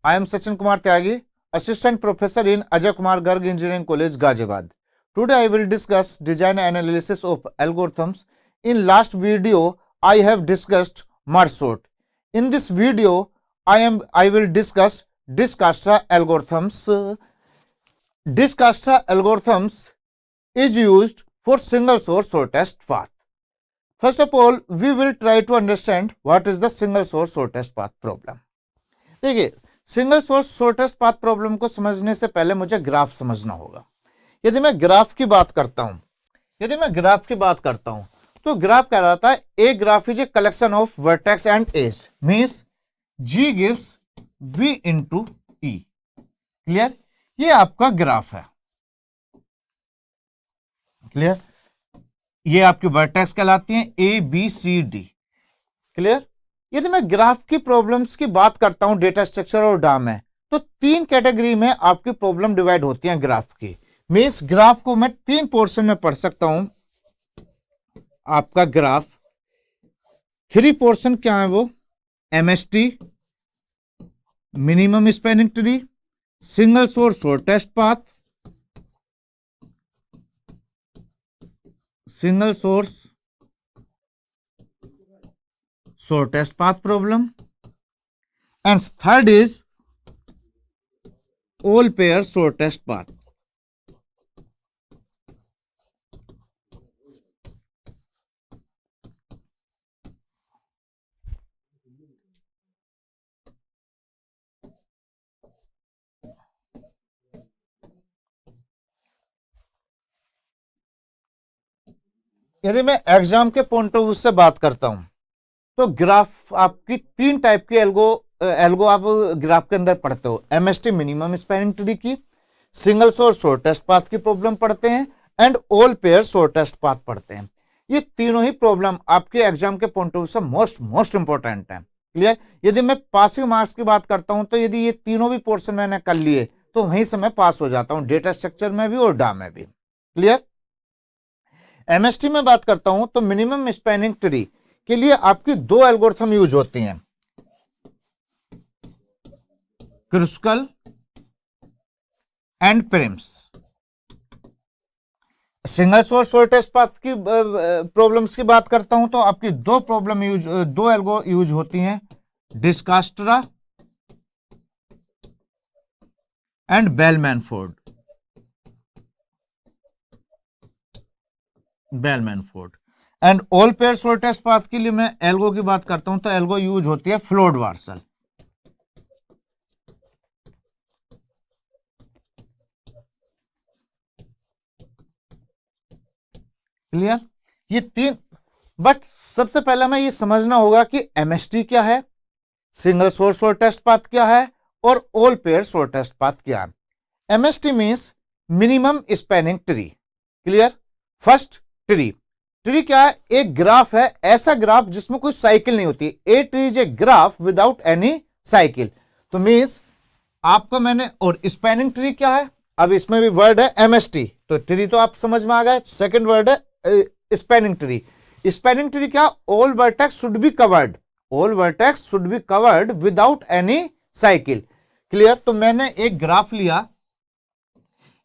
I am Sachin Kumar Tyagi, Assistant Professor in Ajay Kumar Garg Engineering College, Ghaziabad. Today I will discuss design analysis of algorithms. In last video, I have discussed merge sort. In this video, I will discuss Dijkstra algorithms. Dijkstra algorithms is used for single source shortest path. First of all, we will try to understand what is the single source shortest path problem. देखिए, single source shortest path problem को समझने से पहले मुझे graph समझना होगा। यदि मैं ग्राफ की बात करता हूं, तो ग्राफ कह रहा था a graph is a collection of vertex and edge, means G gives V into E. Clear? ये आपका ग्राफ है। क्लियर? ये आपकी वर्टेक्स कहलाती हैं A B C D. Clear? यदि मैं ग्राफ की प्रॉब्लम्स की बात करता हूं डेटा स्ट्रक्चर और डाम में, तो तीन कैटेगरी में आपकी प्रॉब्लम डिवाइड होती हैं ग्राफ की। मींस ग्राफ को मैं तीन पोर्शन में पढ़ सकता हूं। आपका ग्राफ थ्री पोर्शन क्या है वो? MST, minimum spanning tree, single source shortest path, single source shortest path problem, and third is all pair shortest path. यदि मैं एग्जाम के पॉइंट ऑफ व्यू से बात करता हूं, तो ग्राफ आपकी तीन टाइप के एल्गो आप ग्राफ के अंदर पढ़ते हो। एमएसटी मिनिमम स्पैनिंग ट्री की, सिंगल सोर्स शॉर्टेस्ट पाथ की प्रॉब्लम पढ़ते हैं, and all pair shortest path पढ़ते हैं। ये तीनों ही प्रॉब्लम आपके एग्जाम के पॉइंट ऑफ व्यू से मोस्ट इंपॉर्टेंट है। क्लियर? यदि मैं पासिंग मार्क्स की बात करता हूं, तो यदि ये तीनों भी पोर्शन मैंने कर लिए तो वहीं से मैं पास हो जाता हूं, डेटा स्ट्रक्चर में भी और डा में भी। क्लियर? एमएसटी में बात करता हूं तो मिनिमम स्पैनिंग ट्री के लिए आपकी दो एल्गोरिथम यूज होती हैं, Kruskal and Prim's. Single source shortest path की प्रॉब्लम्स की बात करता हूं तो आपकी दो एल्गो यूज होती हैं, Dijkstra and Bellman Ford. And all pair shortest path के लिए मैं एल्गो की बात करता हूं तो एल्गो यूज होती है फ्लोर्ड-वार्सल। क्लियर? ये तीन, बट सबसे पहले मैं ये समझना होगा कि एमएसटी क्या है, सिंगल सोर्स शॉर्टेस्ट पाथ क्या है और ऑल पेयर शॉर्टेस्ट पाथ क्या है। MST means minimum spanning tree. Clear? First tree क्या है? एक ग्राफ है, ऐसा ग्राफ जिसमें कोई साइकिल नहीं होती। A tree is a graph without any cycle. तो मींस आपको मैंने, और स्पैनिंग ट्री क्या है? अब इसमें भी वर्ड है एमएसटी, तो ट्री तो आप समझ में आ गए। सेकंड वर्ड है स्पैनिंग ट्री। स्पैनिंग ट्री क्या? All vertex should be covered without any cycle. Clear? तो मैंने एक ग्राफ लिया,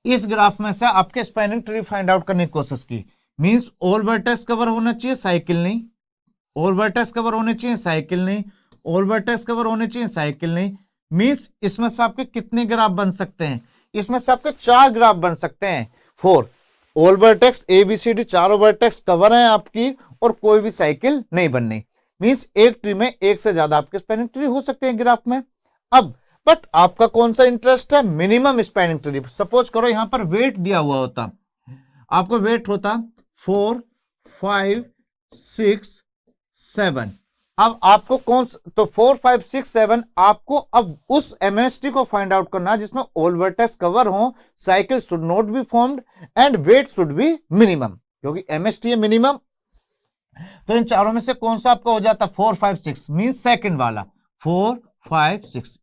इस ग्राफ में से आपके स्पैनिंग ट्री फाइंड आउट करने की कोशिश की। मींस ऑल वर्टेक्स कवर होना चाहिए, साइकिल नहीं। ऑल वर्टेक्स कवर होने चाहिए, साइकिल नहीं। ऑल वर्टेक्स कवर होने चाहिए, साइकिल नहीं। मींस इसमें से आपके कितने ग्राफ बन सकते हैं? इसमें से आपके चार ग्राफ बन सकते हैं। 4 all vertex A B C D, चारों वर्टेक्स कवर हैं आपकी और कोई भी साइकिल नहीं बननी। मींस एक ट्री में एक से ज्यादा आपके स्पैनिंग ट्री हो सकते हैं ग्राफ में। अब बट आपका कौन सा इंटरेस्ट है? Minimum spanning tree. सपोज करो यहां पर वेट दिया हुआ होता, आपको वेट होता 4 5 6 7। अब आपको तो 4 5 6 7 आपको अब उस एमएसटी को फाइंड आउट करना जिसमें ऑल वर्टेक्स कवर हो, cycle should not be formed and weight should be minimum, क्योंकि एमएसटी है मिनिमम। तो इन चारों में से कौन सा आपका हो जाता? 4 5 6, मींस सेकंड वाला 4 5 6।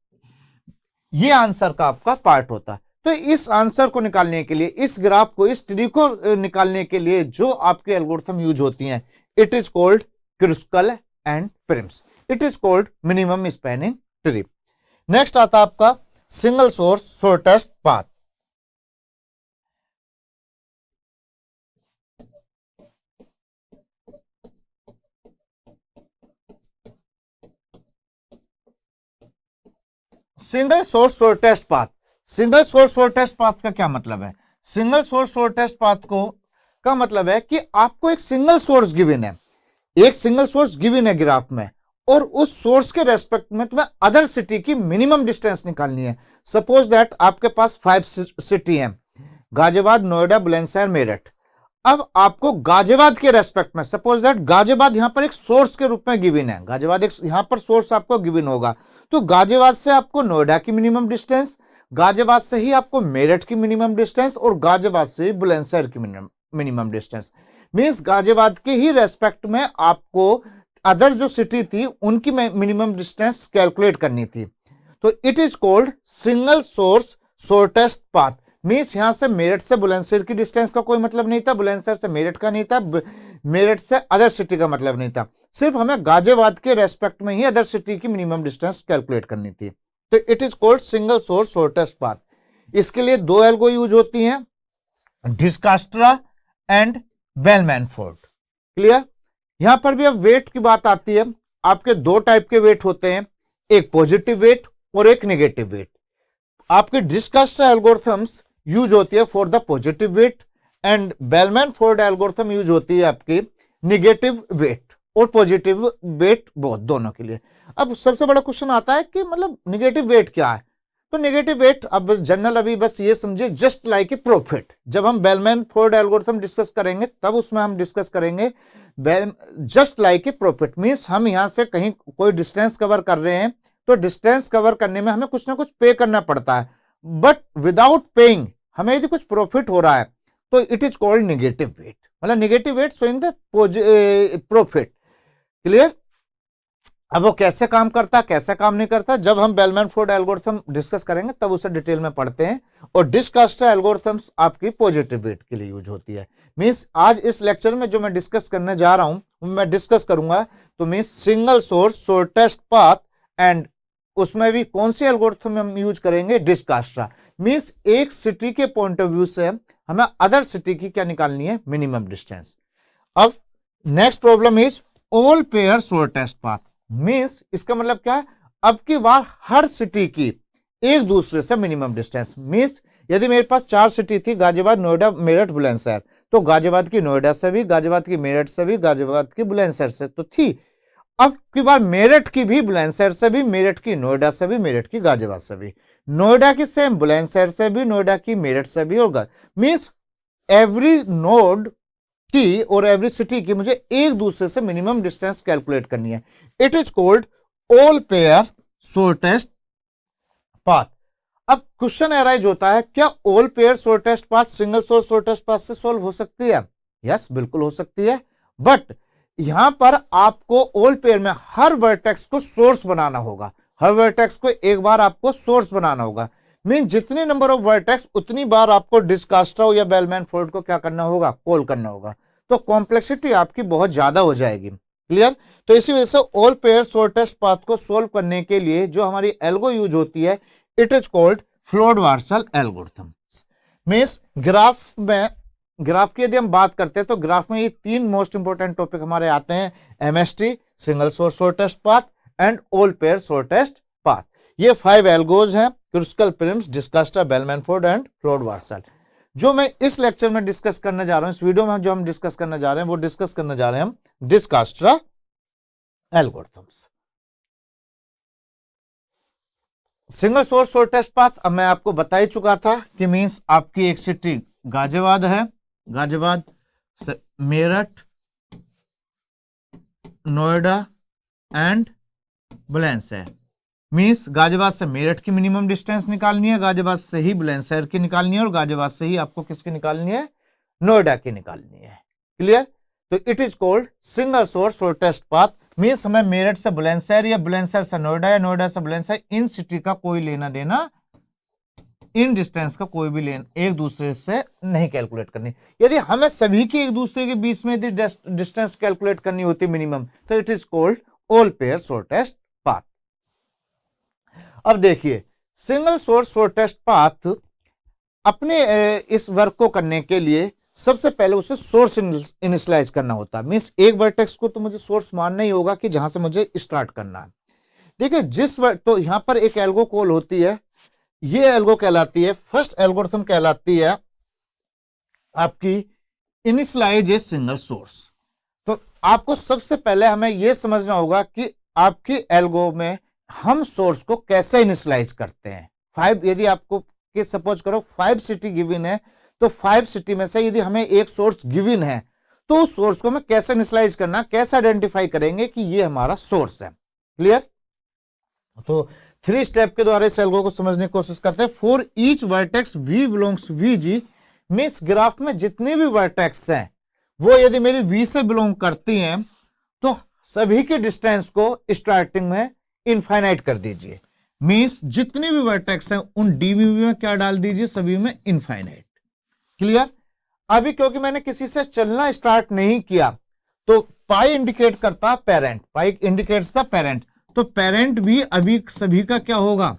ये आंसर का आपका पार्ट होता है। तो इस आंसर को निकालने के लिए, इस ग्राफ को, इस ट्री को निकालने के लिए जो आपके एल्गोरिथम यूज होती हैं, it is called Kruskal and Prim's. It is called minimum spanning tree. Next आता है आपका single source shortest path. Single source shortest path, single source shortest path का क्या मतलब है? सिंगल सोर्स शॉर्टेस्ट पाथ को का मतलब है कि आपको एक सिंगल सोर्स गिवन है, एक सिंगल सोर्स गिवन है ग्राफ में, और उस सोर्स के रेस्पेक्ट में तुम्हें अदर सिटी की मिनिमम डिस्टेंस निकालनी है। सपोज दैट आपके पास 5 सिटी हैं, गाजियाबाद, नोएडा, बुलंदशहर, मेरठ। अब आपको गाजियाबाद के रेस्पेक्ट में, सपोज दैट गाजियाबाद यहां पर एक सोर्स के रूप में गिवन है, गाजियाबाद एक यहां पर सोर्स आपको गिवन होगा, तो गाजियाबाद से आपको नोएडा की मिनिमम डिस्टेंस, गाजियाबाद से ही आपको मेरठ की मिनिमम डिस्टेंस, और गाजियाबाद से ही बुलंदशहर की मिनिमम डिस्टेंस। मींस गाजियाबाद के ही रेस्पेक्ट में आपको अदर जो सिटी थी उनकी मिनिमम डिस्टेंस कैलकुलेट करनी थी। तो it is called single source shortest path. Means यहां से मेरठ से बुलंदशहर की डिस्टेंस का कोई मतलब नहीं था, बुलंदशहर से मेरठ का नहीं था, मेरठ से अदर सिटी का मतलब नहीं था, सिर्फ हमें गाजियाबाद के रेस्पेक्ट में ही अदर सिटी की मिनिमम डिस्टेंस कैलकुलेट करनी थी। तो it is called single source shortest path. इसके लिए दो एल्गो यूज होती हैं, डिजकस्ट्रा एंड बेल-मैनफोर्ड। क्लियर? यहां पर भी अब वेट की बात आती है। आपके दो टाइप के वेट होते हैं, एक पॉजिटिव वेट और एक नेगेटिव वेट। आपके डिजकस्ट्रा एल्गोरिथम्स यूज होती है for the positive weight, and Bellman Ford algorithm use होती है आपकी नेगेटिव वेट और पॉजिटिव वेट, बहुत दोनों के लिए। अब सबसे बड़ा क्वेश्चन आता है कि मतलब नेगेटिव वेट क्या है? तो नेगेटिव वेट अब जनरल अभी बस ये समझे जस्ट लाइक ए प्रॉफिट। जब हम बेल-मैनफोर्ड एल्गोरिथम डिस्कस करेंगे तब उसमें हम डिस्कस करेंगे just like a profit. Means हम यहां से कहीं कोई डिस्टेंस कवर कर रहे हैं, तो डिस्टेंस कवर करने में हमें कुछ ना कुछ पे करना पड़ता है, बट विदाउट पेइंग हमें यदि कुछ प्रॉफिट हो रहा है तो it is called negative weight, मतलब negative weight showing the profit. Clear? अब वो कैसे काम करता है, कैसे काम नहीं करता, जब हम बेल-मैनफोर्ड एल्गोरिथम डिस्कस करेंगे तब उसे डिटेल में पढ़ते हैं। और डिजकस्ट्रा एल्गोरिथम्स आपकी पॉजिटिव वेट के लिए यूज होती है। मींस आज इस लेक्चर में जो मैं डिस्कस करने जा रहा हूं, मैं डिस्कस करूंगा तो means single source shortest path, and उसमें भी कौन सी एल्गोरिथम हम यूज करेंगे? डिजकस्ट्रा। मींस एक सिटी के पॉइंट ऑफ व्यू से हमें अदर सिटी की क्या निकालनी है? Minimum distance. अब next problem is all pair shortest path. Means इसका मतलब क्या है? अब की बार हर सिटी की एक दूसरे से मिनिमम डिस्टेंस। मींस यदि मेरे पास 4 सिटी थी, गाजियाबाद, नोएडा, मेरठ, बुलंदशहर, तो गाजियाबाद की नोएडा से भी, गाजियाबाद की मेरठ से भी, गाजियाबाद की बुलंदशहर से तो थी। अब की बार मेरठ की भी बुलंदशहर से भी, मेरठ की नोएडा से भी, मेरठ की गाजियाबाद से भी, नोएडा की सेम बुलंदशहर से भी, नोएडा की मेरठ से भी, और मींस एवरी नोड की और एवरी सिटी की मुझे एक दूसरे से मिनिमम डिस्टेंस कैलकुलेट करनी है। It is called all pair shortest path. अब क्वेश्चन अराइज होता है, क्या all pair shortest path single source shortest path से सॉल्व हो सकती है? यस, बिल्कुल हो सकती है, बट यहां पर आपको ऑल पेयर में हर वर्टेक्स को सोर्स बनाना होगा, हर वर्टेक्स को एक बार आपको सोर्स बनाना होगा। मीन जितनी नंबर ऑफ वर्टेक्स उतनी बार आपको डिजकस्ट्रा या बेल-मैनफोर्ड को क्या करना होगा? कॉल करना होगा। तो कॉम्प्लेक्सिटी आपकी बहुत ज्यादा हो जाएगी। क्लियर? तो इसी वजह से ऑल पेयर शॉर्टेस्ट पाथ को सोल्व करने के लिए जो हमारी एल्गो यूज होती है, it is called Floyd Warshall algorithm. Means graph की यदि हम बात करते हैं तो ग्राफ में ये 3 मोस्ट इंपोर्टेंट टॉपिक हमारे आते हैं, MST, single source shortest path, and all pair shortest path. ये 5 एल्गोज हैं, क्रुस्कल प्रिम्स, डिजकस्ट्रा, बेल-मैनफोर्ड एंड फ्लोर्ड-वार्सल। जो मैं इस लेक्चर में डिस्कस करने जा रहा हूं, इस वीडियो में जो हम डिस्कस करने जा रहे हैं, वो डिस्कस करने जा रहे हैं हम Dijkstra algorithms. Single source shortest path अब मैं आपको बता ही चुका था कि मींस आपकी एक सिटी गाजियाबाद है, गाजियाबाद से मेरठ, नोएडा एंड बुलंदशहर। मींस गाजियाबाद से मेरठ की मिनिमम डिस्टेंस निकालनी है, गाजियाबाद से ही बुलंदशहर की निकालनी है, और गाजियाबाद से ही आपको किसकी निकालनी है? नोएडा की निकालनी है। क्लियर? तो it is called single source shortest path. Means हमें मेरठ से बुलंदशहर या बुलंदशहर से नोएडा या नोएडा से बुलंदशहर, इन सिटी का कोई लेना देना, इन डिस्टेंस का कोई भी लेन एक दूसरे से नहीं कैलकुलेट करनी। यदि हमें सभी की एक दूसरे के बीच में डिस्टेंस कैलकुलेट करनी होती मिनिमम, तो it is called all pair shortest path. अब देखिए सिंगल सोर्स शॉर्टेस्ट पाथ अपने इस वर्क को करने के लिए सबसे पहले उसे सोर्स इनिशियलाइज करना होता है। मींस एक वर्टेक्स को तो मुझे सोर्स मानना ही होगा कि जहां से मुझे स्टार्ट करना है। देखिए तो यहां पर एक एल्गो कॉल होती है, ये एल्गो कहलाती है, फर्स्ट एल्गोरिथम कहलाती है आपकी इनिशियलाइज ए सिंगल सोर्स। तो आपको सबसे पहले हमें यह समझना होगा कि आपकी एल्गो में हम सोर्स को कैसे इनिशियलाइज करते हैं। 5 यदि आपको कि सपोज करो 5 सिटी गिवन है, तो 5 सिटी में से यदि हमें एक सोर्स गिवन है तो उस सोर्स को हमें कैसे इनिशियलाइज करना, कैसे आइडेंटिफाई करेंगे कि ये हमारा सोर्स है। क्लियर? तो 3 स्टेप के द्वारा इस एल्गो को समझने की कोशिश करते हैं। For each vertex v belongs vg, means graph में जितने भी वर्टेक्स हैं वो यदि मेरी v से बिलोंग करती हैं तो सभी के डिस्टेंस को स्टार्टिंग में इनफाइनाइट कर दीजिए। मींस जितने भी वर्टेक्स हैं उन डीवी में क्या डाल दीजिए, सभी में इनफाइनाइट। क्लियर? अभी क्योंकि मैंने किसी से चलना स्टार्ट नहीं किया तो पाई इंडिकेट करता parent, pi indicates the parent, तो पेरेंट भी अभी सभी का क्या होगा,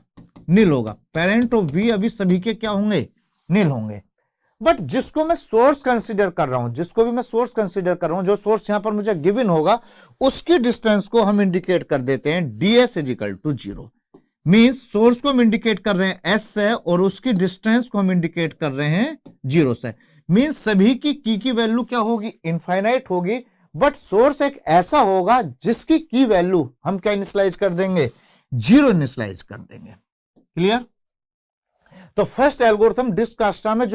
नील होगा। पेरेंट ऑफ वी अभी सभी के क्या होंगे, नील होंगे। बट जिसको मैं सोर्स कंसीडर कर रहा हूं, जिसको भी मैं सोर्स कंसीडर कर रहा हूं, जो सोर्स यहां पर मुझे गिवन होगा उसकी डिस्टेंस को हम इंडिकेट कर देते हैं ds इजिकल टू 0। मींस सोर्स को हम इंडिकेट कर रहे हैं s से और उसकी डिस्टेंस को हम इंडिकेट कर रहे हैं 0 से। मींस सभी की वैल्यू क्या होगी, इनफाइनाइट होगी। बट सोर्स एक ऐसा होगा जिसकी की वैल्यू हम क्या इनिशियलाइज कर देंगे, 0 इनिशियलाइज कर देंगे। क्लियर? तो फर्स्ट एल्गोरिथम डिस्कास्ट्रा में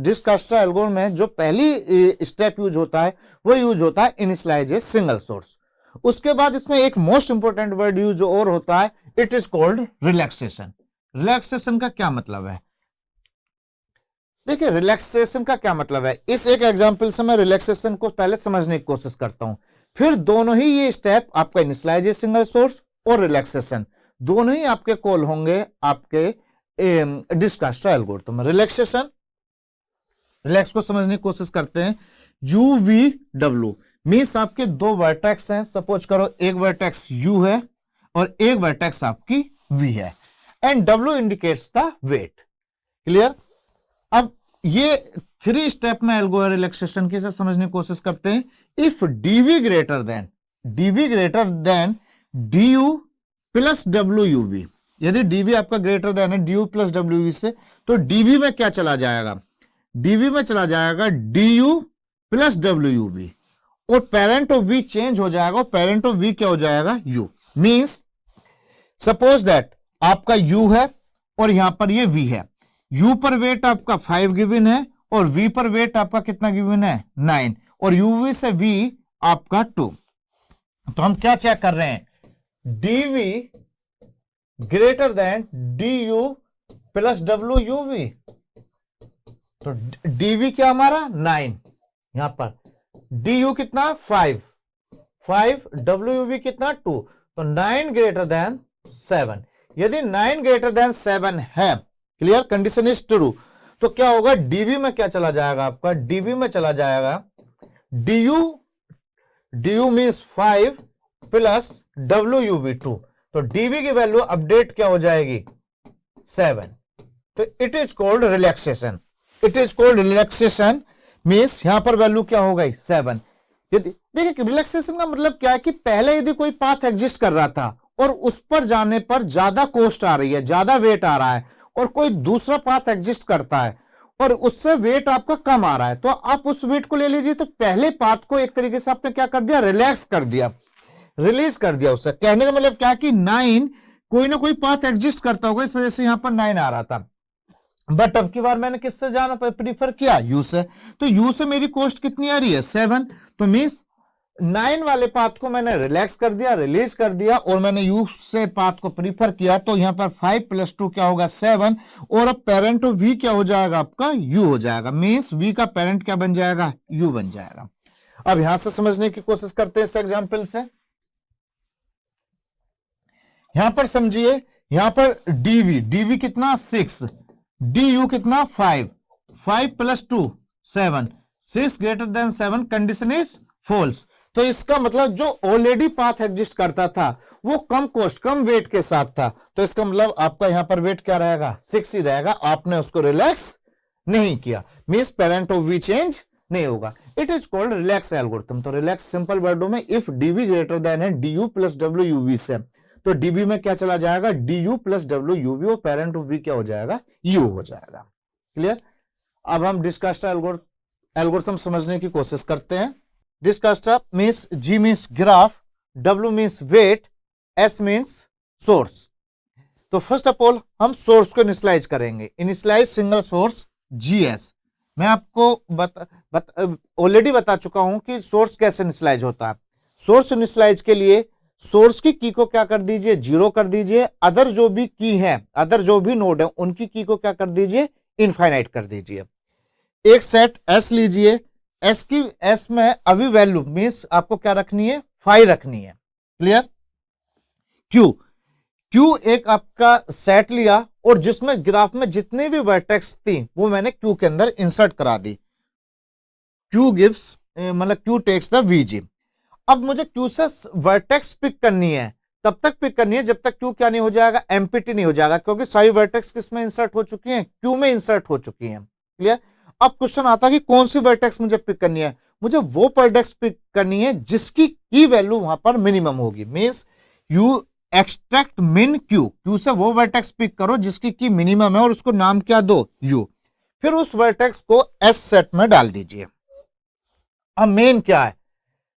डिस्कास्ट्रा एल्गोरिथम में जो पहली स्टेप यूज होता है वो यूज होता है इनिशियलाइज ए सिंगल सोर्स। उसके बाद इसमें एक मोस्ट इंपोर्टेंट वर्ड यूज और होता है, it is called relaxation. Relaxation का क्या मतलब है? देखिए रिलैक्सेशन का क्या मतलब है, इस एक एग्जांपल से मैं रिलैक्सेशन को पहले समझने की कोशिश करता हूं, फिर दोनों ही ये स्टेप आपका इनिशियलाइज ए सिंगल सोर्स और रिलैक्सेशन दोनों ही आपके कॉल होंगे आपके डिस्कास्ट्रा एल्गोरिथम। रिलैक्सेशन, रिलैक्स को समझने की कोशिश करते हैं। UVW मींस आपके दो वर्टेक्स हैं, सपोज करो एक वर्टेक्स U है और एक वर्टेक्स आपकी V है, and W indicates the weight. Clear? अब ये 3 स्टेप में एल्गो रिलैक्सेशन के साथ समझने की कोशिश करते हैं। If DV greater than DU plus WUV, यदि DV आपका ग्रेटर देन है DU प्लस WV से, तो DV में क्या चला जाएगा, DV में चला जाएगा DU प्लस WUV और पेरेंट ऑफ V चेंज हो जाएगा, पेरेंट ऑफ V क्या हो जाएगा, U। मींस सपोज दैट आपका U है और यहां पर ये V है। U पर वेट आपका 5 गिवन है और V पर वेट आपका कितना गिवन है, 9, और UV से V आपका 2। तो हम क्या चेक कर रहे हैं, DV greater than DU plus WUV। तो DV क्या हमारा 9, यहां पर DU कितना 5, WUV कितना 2, तो 9 ग्रेटर देन 7। यदि 9 ग्रेटर देन 7 है, क्लियर, कंडीशन इज ट्रू, तो क्या होगा, DV में क्या चला जाएगा आपका, DV में चला जाएगा DU मींस 5 प्लस WUV 2, तो DV की वैल्यू अपडेट क्या हो जाएगी, 7। तो it is called relaxation. It is called relaxation means यहां पर वैल्यू क्या हो गई, 7। देखिए रिलैक्सेशन का मतलब क्या है कि पहले यदि कोई पाथ एग्जिस्ट कर रहा था और उस पर जाने पर ज्यादा कॉस्ट आ रही है, ज्यादा वेट आ रहा है, और कोई दूसरा पाथ एग्जिस्ट करता है और उससे वेट आपका कम आ रहा है, तो आप उस वेट को ले लीजिए। तो पहले पाथ को एक तरीके से आपने क्या कर दिया, रिलैक्स कर दिया, रिलीज कर दिया उससे। कहने का मतलब क्या कि 9 कोई ना कोई पाथ एग्जिस्ट करता होगा, इस वजह से यहां पर 9 आ रहा था। बट अब की बार मैंने किससे जाना प्रीफर किया, U से, तो U से मेरी कॉस्ट कितनी आ रही है, 7। तो मींस 9 वाले पाथ को मैंने रिलैक्स कर दिया, रिलीज कर दिया, और मैंने U से पाथ को प्रीफर किया, तो यहां पर 5 प्लस 2 क्या होगा, 7, और अब पेरेंट ऑफ V क्या हो जाएगा आपका, U हो जाएगा। मींस V का पेरेंट क्या बन जाएगा, U बन जाएगा। अब यहां से समझने की कोशिश करते हैं इस एग्जाम्पल से। यहां पर समझिए, यहां पर DV कितना 6, DU कितना 5 plus 2 7, 6 greater than 7, condition is false. तो इसका मतलब जो ऑलरेडी पाथ एग्जिस्ट करता था वो कम कॉस्ट कम वेट के साथ था, तो इसका मतलब आपका यहां पर वेट क्या रहेगा, 6 ही रहेगा, आपने उसको रिलैक्स नहीं किया, means parent of V change नहीं होगा। It is called relax algorithm. तो रिलैक्स सिंपल वर्डों में इफ डीवी ग्रेटर देन है D U plus W UV से, तो डीबी में क्या चला जाएगा, D U plus W UV, और पेरेंट ऑफ वी क्या हो जाएगा, यू हो जाएगा। क्लियर। अब हम डिस्कस्टा एल्गोरिथम समझने की कोशिश करते हैं। Dijkstra means G means graph, W means weight, S means source. तो फर्स्ट ऑफ ऑल हम सोर्स को इनिशियलाइज करेंगे, इनिशियलाइज सिंगल सोर्स जीएस। मैं आपको ऑलरेडी बता चुका हूं कि सोर्स कैसे इनिशियलाइज होता है। सोर्स इनिशियलाइज के लिए सोर्स की की को क्या कर दीजिए, 0 कर दीजिए, अदर जो भी की है, अदर जो भी नोड है उनकी की को क्या कर दीजिए, इनफाइनाइट कर दीजिए। एक सेट एस लीजिए, एस की एस में अभी वैल्यू मींस आपको क्या रखनी है, 5 रखनी है। क्लियर। क्यू, क्यू एक आपका सेट लिया और जिसमें ग्राफ में जितने भी वर्टेक्स थी वो मैंने क्यू के अंदर इंसर्ट करा दी। क्यू गिव्स मतलब क्यू टेक्स द वीजी। अब मुझे क्यू से वर्टेक्स पिक करनी है, तब तक पिक करनी है जब तक क्यू क्या नहीं हो जाएगा, एम्प्टी नहीं हो जाएगा, क्योंकि सारी वर्टेक्स किसमें इंसर्ट हो चुकी हैं, क्यू में इंसर्ट हो चुकी हैं। क्लियर। अब क्वेश्चन आता है कि कौन सी वर्टेक्स मुझे पिक करनी है, मुझे वो वर्टेक्स पिक करनी है जिसकी की वैल्यू वहां पर मिनिमम होगी, मींस यू एक्सट्रैक्ट मिन क्यू, क्यू से वो वर्टेक्स पिक करो जिसकी की मिनिमम है और उसको नाम क्या दो, यू। फिर उस वर्टेक्स को एस सेट में डाल दीजिए। अब मेन क्या है,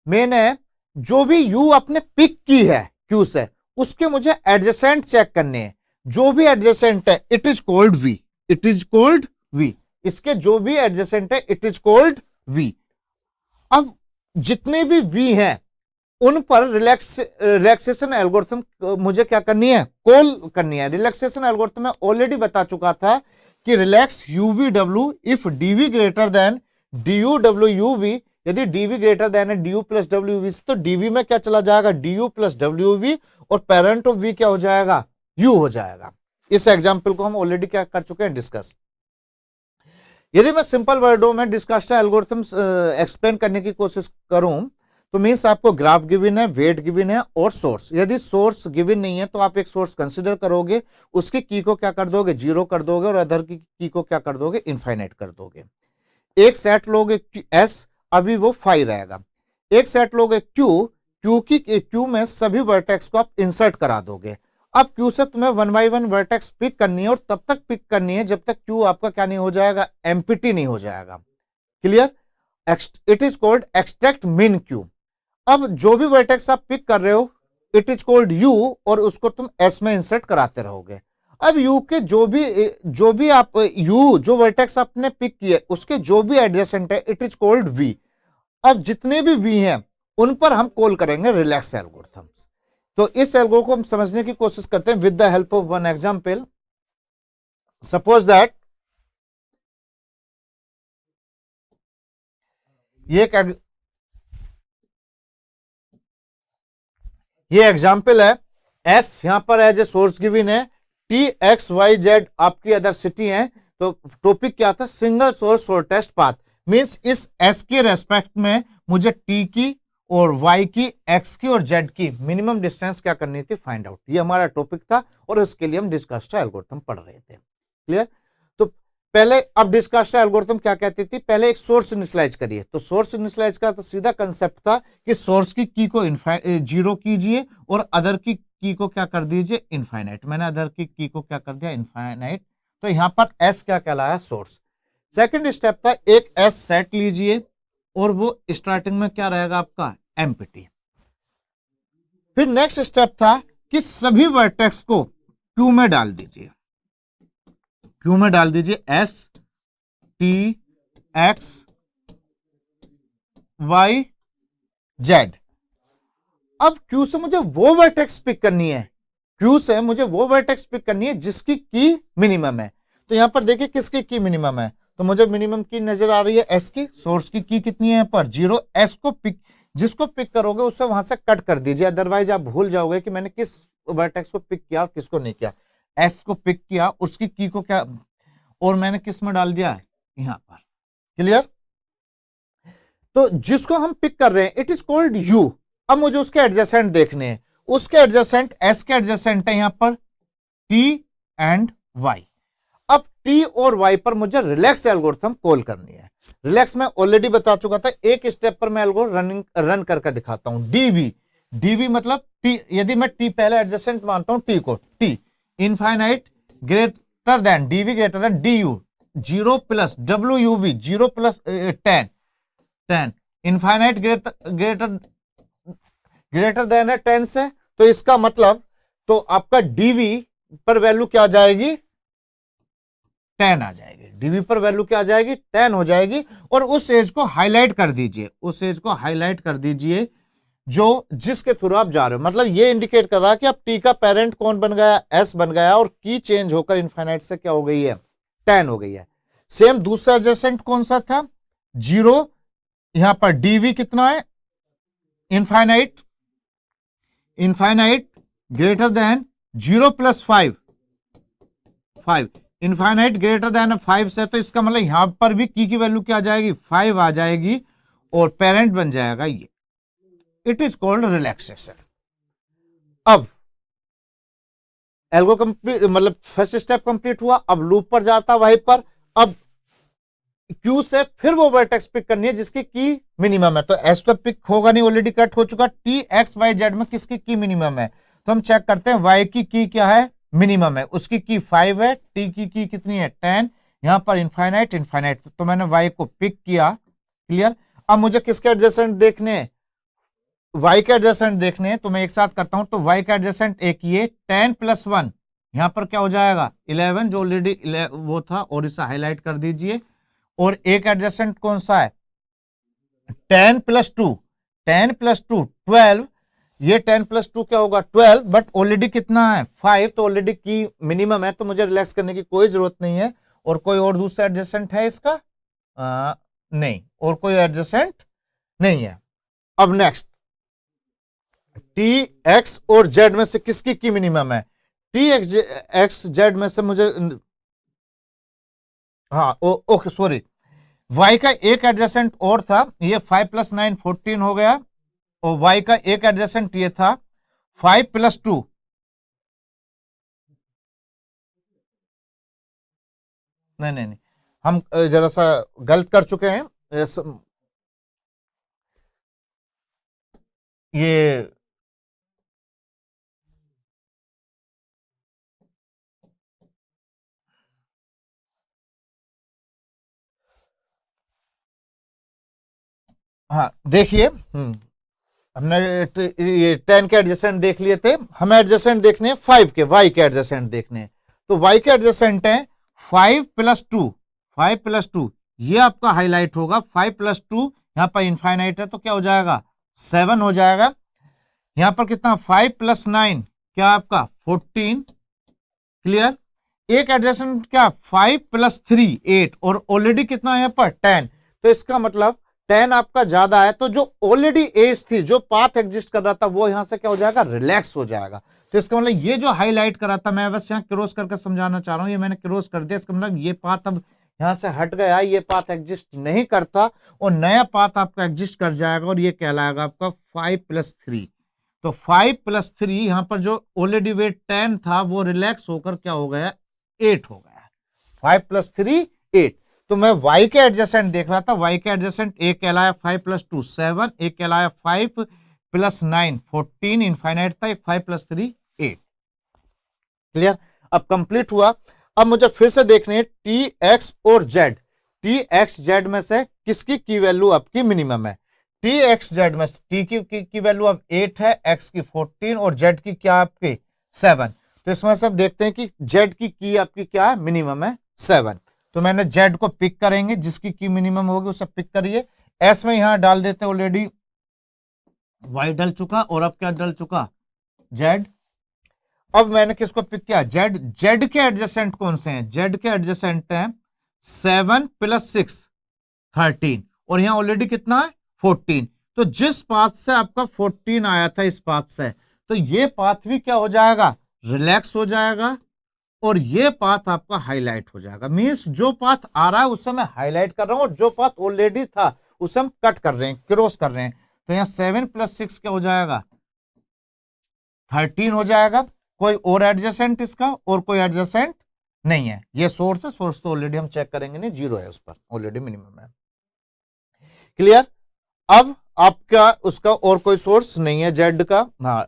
मेन है जो भी यू आपने पिक की है क्यू से, उसके मुझे एडजेसेंट चेक करने हैं, जो भी एडजेसेंट है it is called V, it is called V, इसके जो भी एडजेसेंट है इट इज कॉल्ड वी। अब जितने भी वी हैं उन पर रिलैक्सेशन एल्गोरिथम मुझे क्या करनी है, कॉल करनी है। रिलैक्सेशन एल्गोरिथम में ऑलरेडी बता चुका था कि relax UV W if DV greater than D U W UV, यदि डीवी ग्रेटर देन है D U plus W V, तो डीवी में क्या चला जाएगा, D U plus W V, और पेरेंट ऑफ वी क्या हो जाएगा, यू हो जाएगा। इस एग्जाम्पल को हम ऑलरेडी क्या कर चुके हैं, डिस्कस। यदि मैं सिंपल वर्डों में डिस्कस्टा एल्गोरिथम एक्सप्लेन करने की कोशिश करूं तो मीन्स आपको ग्राफ गिवन है, वेट गिवन है और सोर्स। यदि सोर्स गिवन नहीं है तो आप एक सोर्स कंसीडर करोगे, उसकी की को क्या कर दोगे, 0 कर दोगे, और अदर की को क्या कर दोगे, इनफाइनाइट कर दोगे। एक सेट लोगे एस, अभी वो 5 रहेगा। एक सेट लोगे क्यू, क्यू में सभी वर्टेक्स को आप इंसर्ट करा दोगे। अब क्यू से तुम्हें 1 बाय 1 वर्टेक्स पिक करनी है और तब तक पिक करनी है जब तक क्यू आपका क्या नहीं हो जाएगा, एम्प्टी नहीं हो जाएगा। Clear. It is called extract मिन क्यू। अब जो भी वर्टेक्स आप पिक कर रहे हो इट इज कॉल्ड यू, और उसको तुम एस में इंसर्ट कराते रहोगे। अब यू के जो भी आप यू जो वर्टेक्स आपने पिक किए उसके जो भी एडजेसेंट है इट इज कॉल्ड वी। अब जितने भी वी हैं उन पर हम कॉल करेंगे रिलैक्स एल्गोरिथम्स। तो इस एल्गो को हम समझने की कोशिश करते हैं with the help of one example. Suppose that ये एग्जाम्पल है, एस यहां पर है जो सोर्स गिवन है, टी एक्स वाई जेड आपकी अदर सिटी है। तो टॉपिक क्या था, single source shortest path. Means इस एस के रेस्पेक्ट में मुझे टी की और वाई की, एक्स की और जेड की मिनिमम डिस्टेंस क्या करनी थी, फाइंड आउट। ये हमारा टॉपिक था और इसके लिए हम डिस्कस्टा एल्गोरिथम पढ़ रहे थे। क्लियर। तो पहले अब डिस्कस्टा एल्गोरिथम क्या कहती थी, पहले एक सोर्स इनिशियलाइज करिए। तो सोर्स इनिशियलाइज का तो सीधा कंसेप्ट था कि सोर्स की को 0 कीजिए और अदर की को क्या कर दीजिए, इनफाइनाइट। मैंने अदर की को क्या कर दिया, इनफाइनाइट। तो यहां पर एस क्या कहलाया, सोर्स। सेकंड स्टेप था एक एस सेट लीजिए और वो स्टार्टिंग में क्या रहेगा आपका, एम्प्टी। फिर नेक्स्ट स्टेप था कि सभी वर्टेक्स को क्यू में डाल दीजिए, क्यू में डाल दीजिए S T X Y Z. अब क्यू से मुझे वो वर्टेक्स पिक करनी है, क्यू से मुझे वो वर्टेक्स पिक करनी है जिसकी की मिनिमम है। तो यहां पर देखिए किसकी की मिनिमम है, तो मुझे मिनिमम की नजर आ रही है एस की। सोर्स की कितनी है यहाँ पर, 0। एस को पिक, जिसको पिक करोगे उससे वहां से कट कर दीजिए, अदरवाइज आप भूल जाओगे कि मैंने किस वर्टेक्स को पिक किया और किसको नहीं किया। एस को पिक किया, उसकी की को क्या, और मैंने किस में डाल दिया, यहां पर। क्लियर। तो जिसको हम पिक कर रहे हैं इट इज कॉल्ड यू। अब मुझे उसके एडजेसेंट देखने हैं, उसके एडजेसेंट एस के एडजेसेंट है यहां पर टी एंड वाई। अब टी और वाई पर मुझे रिलैक्स एल्गोरिथम कॉल करनी है। रिलैक्स मैं ऑलरेडी बता चुका था, एक स्टेप पर मैं एल्गोरिथम रन करके दिखाता हूं। डीवी, डीवी मतलब टी, यदि मैं टी पहले एडजेसेंट मानता हूं टी को, T infinite greater than D V greater than D U, 0 plus W U B 0 plus 10 infinite greater than है 10 से, तो इसका मतलब तो आपका डीवी पर वैल्यू क्या आ जाएगी 10 आ जाएगी। डीवी पर वैल्यू क्या आ जाएगी 10 हो जाएगी। और उस एज को हाईलाइट कर दीजिए, उस एज को हाईलाइट कर दीजिए जो जिसके थ्रू आप जा रहे हो। मतलब ये इंडिकेट कर रहा है कि अब टी का पेरेंट कौन बन गया, एस बन गया, और की चेंज होकर इनफाइनाइट से क्या हो गई है 10 हो गई है। सेम दूसरा एडजेसेंट कौन सा था 0, यहां पर डीवी कितना है infinite, infinite greater then 0 plus 5 infinite greater then 5 से, तो इसका मतलब यहां पर भी की वैल्यू क्या आ जाएगी 5 आ जाएगी और पेरेंट बन जाएगा ये। It is called relaxation. अब एल्गो कंप्लीट, मतलब फर्स्ट स्टेप कंप्लीट हुआ। अब लूप पर जाता वहीं पर, अब क्यू से फिर वो वर्टेक्स पिक करनी है जिसकी की मिनिमम है। तो एस तो पिक होगा नहीं, ऑलरेडी कट हो चुका। टी एक्स वाई जेड में किसकी की मिनिमम है, तो हम चेक करते हैं वाई की क्या है मिनिमम है, उसकी की 5 है, टी की कितनी है 10, यहां पर इनफाइनाइट इनफाइनाइट, तो मैंने वाई को पिक किया। क्लियर। अब मुझे किसके एडजेसेंट देखने हैं, वाई के एडजेसेंट देखने हैं, तो मैं एक साथ करता हूं। तो वाई का एडजेसेंट एक ये 10 प्लस 1 यहां पर क्या हो जाएगा 11, जो ऑलरेडी वो था, और इसे हाईलाइट कर दीजिए। और एक एडजेसेंट कौन सा है 10 प्लस 2, 10 प्लस 2 12, ये 10 प्लस 2 क्या होगा 12, बट ऑलरेडी कितना है 5, तो ऑलरेडी की मिनिमम है, तो मुझे रिलैक्स करने की कोई जरूरत नहीं है। और कोई और दूसरा एडजेसेंट है इसका नहीं, और कोई एडजेसेंट नहीं है। अब नेक्स्ट टी एक्स और जेड में से किसकी की मिनिमम है, टी एक्स जेड में से मुझे, हाँ ओके सॉरी, y का एक एडजेसेंट और था, ये 5 प्लस 9 14 हो गया, और y का एक एडजेसेंट ये था 5 प्लस 2, नहीं नहीं नहीं, हम जरा सा गलत कर चुके हैं। ये हाँ देखिए, हमने ये 10 के एडजेसेंट देख लिए थे, हमें एडजेसेंट देखने हैं 5 के, y के एडजेसेंट देखने हैं। तो y के एडजेसेंट है 5 प्लस 2, 5 प्लस 2, ये आपका हाईलाइट होगा। 5 प्लस 2 यहां पर इनफाइनाइट है, तो क्या हो जाएगा 7 हो जाएगा। यहां पर कितना 5 प्लस 9 क्या आपका 14। क्लियर। एक एडजेसेंट क्या 5 प्लस 3 8, और ऑलरेडी कितना है यहाँ पर 10, तो इसका मतलब 10 आपका ज्यादा है, तो जो ऑलरेडी एज थी, जो पाथ एग्जिस्ट कर रहा था, वो यहां से क्या हो जाएगा रिलैक्स हो जाएगा। तो इसका मतलब ये जो हाईलाइट कर रहा था, मैं बस यहाँ क्रॉस करके समझाना चाह रहा हूं, ये मैंने क्रॉस कर दिया, इसका मतलब ये पाथ अब यहां से हट गया, ये पाथ एग्जिस्ट नहीं करता, और नया पाथ आपका एग्जिस्ट कर जाएगा, और ये कहलाएगा आपका 5 प्लस 3। तो 5 प्लस 3 यहां पर जो ऑलरेडी वेट 10 था, वो रिलैक्स होकर क्या हो गया 8 हो गया। 5 प्लस 3 8। तो मैं y के एडजेसेंट देख रहा था, y के एडजेसेंट एक कहलाया 5 प्लस 2 7, एक कहलाया 5 प्लस 9 14 इनफाइनाइट था, एक 5 प्लस 3 8। क्लियर। अब कंप्लीट हुआ। अब मुझे फिर से देखने हैं टी एक्स और जेड, टी एक्स जेड में से किसकी की वैल्यू आपकी मिनिमम है। टी एक्स जेड में टी की वैल्यू अब 8 है, एक्स की 14, और जेड की क्या आपकी 7। तो इसमें से अब देखते हैं कि जेड की आपकी क्या है मिनिमम है 7। तो मैंने जेड को पिक करेंगे, जिसकी की मिनिमम होगी उसे पिक करिए। एस में यहां डाल देते, ऑलरेडी वाई डल चुका, और अब क्या डल चुका जेड। अब मैंने किसको पिक किया जेड। जेड के एडजेसेंट कौन से हैं, जेड के एडजेसेंट हैं 7 प्लस 6 13, और यहां ऑलरेडी कितना है 14। तो जिस पाथ से आपका 14 आया था इस पाथ से, तो ये पाथ भी क्या हो जाएगा रिलैक्स हो जाएगा, और ये पाथ आपका हाईलाइट हो जाएगा। मींस जो पाथ आ रहा है उससे मैं हाईलाइट कर रहा हूं, और जो पाथ ऑलरेडी था उसे हम कट कर रहे हैं, क्रॉस कर रहे हैं। तो यहाँ 7 + 6 क्या हो जाएगा, 13 हो जाएगा। कोई और एडजेसेंट इसका, और कोई एडजेसेंट नहीं है। ये सोर्स है, सोर्स तो ऑलरेडी हम चेक करेंगे, नहीं 0 है, उस पर ऑलरेडी मिनिमम है। क्लियर। अब आपका उसका और कोई सोर्स नहीं है, जेड का, हाँ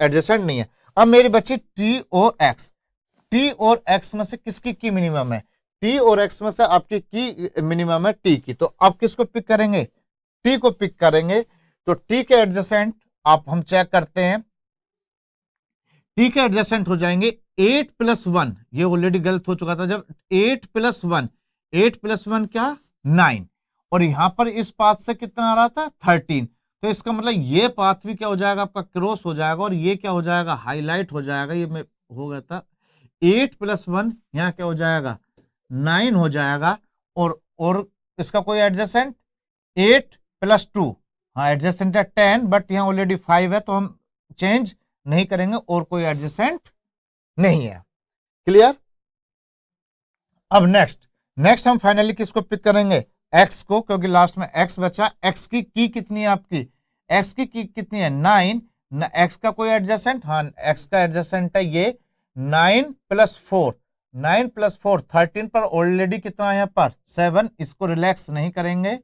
एडजेसेंट नहीं है। अब मेरी बच्ची टी और एक्स, टी और एक्स में से किसकी की मिनिमम है, टी और एक्स में से आपकी की मिनिमम है टी की। तो आप किसको पिक करेंगे, टी को पिक करेंगे। तो टी के एडजेसेंट आप हम चेक करते हैं, टी के एडजेसेंट हो जाएंगे 8 + 1, ये ऑलरेडी गलत हो चुका था जब 8 + 1, 8 + 1 क्या 9, और यहां पर इस पाथ से कितना आ रहा था 13। तो इसका मतलब ये पाथ भी क्या हो जाएगा आपका क्रॉस हो जाएगा, और ये क्या हो जाएगा हाईलाइट हो जाएगा। ये में हो गया था 8 + 1, यहां क्या हो जाएगा 9 हो जाएगा। और इसका कोई एडजेसेंट 8 + 2, हाँ एडजेसेंट है 10, बट यहां ऑलरेडी 5 है तो हम चेंज नहीं करेंगे, और कोई एडजेसेंट नहीं है। क्लियर। अब नेक्स्ट हम फाइनली किसको पिक करेंगे, एक्स को, क्योंकि लास्ट में एक्स बचा। एक्स की कितनी है आपकी, एक्स की कितनी है 9, एक्स का कोई एडजेसेंट, हाँ एक्स का एडजेसेंट है ये 9 + 4, 9 + 4 13 पर ऑलरेडी कितना है यहाँ पर 7, इसको रिलैक्स नहीं करेंगे,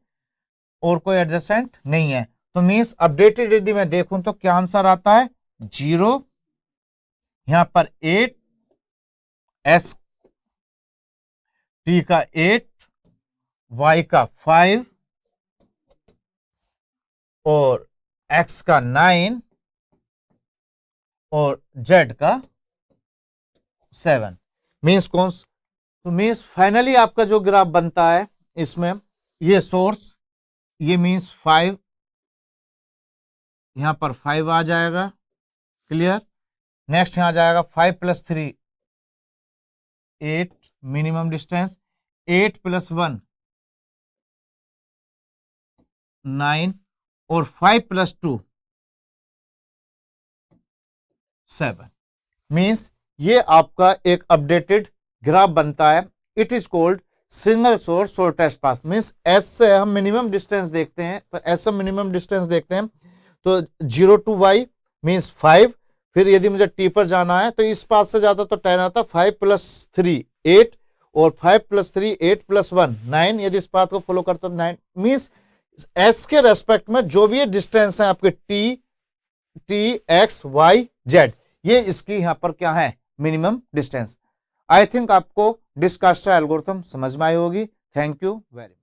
और कोई एडजेसेंट नहीं है। तो मींस अपडेटेड यदि मैं देखूं तो क्या आंसर आता है 0, यहां पर 8, एस टी का 8, वाई का 5 और एक्स का 9 और जेड का 7। मींस कौन, तो मींस फाइनली आपका जो ग्राफ बनता है इसमें ये सोर्स, ये मींस 5, यहां पर 5 आ जाएगा। क्लियर। नेक्स्ट यहां जाएगा 5 + 3 8 मिनिमम डिस्टेंस, 8 + 1 9 और 5 + 2 7। मींस ये आपका एक अपडेटेड ग्राफ बनता है। It is called single source shortest path. Means S से हम मिनिमम डिस्टेंस देखते हैं, तो एस से मिनिमम डिस्टेंस देखते हैं तो 0 to y मींस 5। फिर यदि मुझे टी पर जाना है तो इस पाथ से जाता तो 10 आता, 5 + 3 8 और 5 + 3 8 + 1 9, यदि इस पाथ को फॉलो करता तो 9। मींस एस के रेस्पेक्ट में जो भी डिस्टेंस है आपके टी एक्स वाई जेड, ये इसकी यहां पर क्या है मिनिमम डिस्टेंस। आई थिंक आपको डिस्कस्ड एल्गोरिथम समझ में आई होगी। Thank you very much.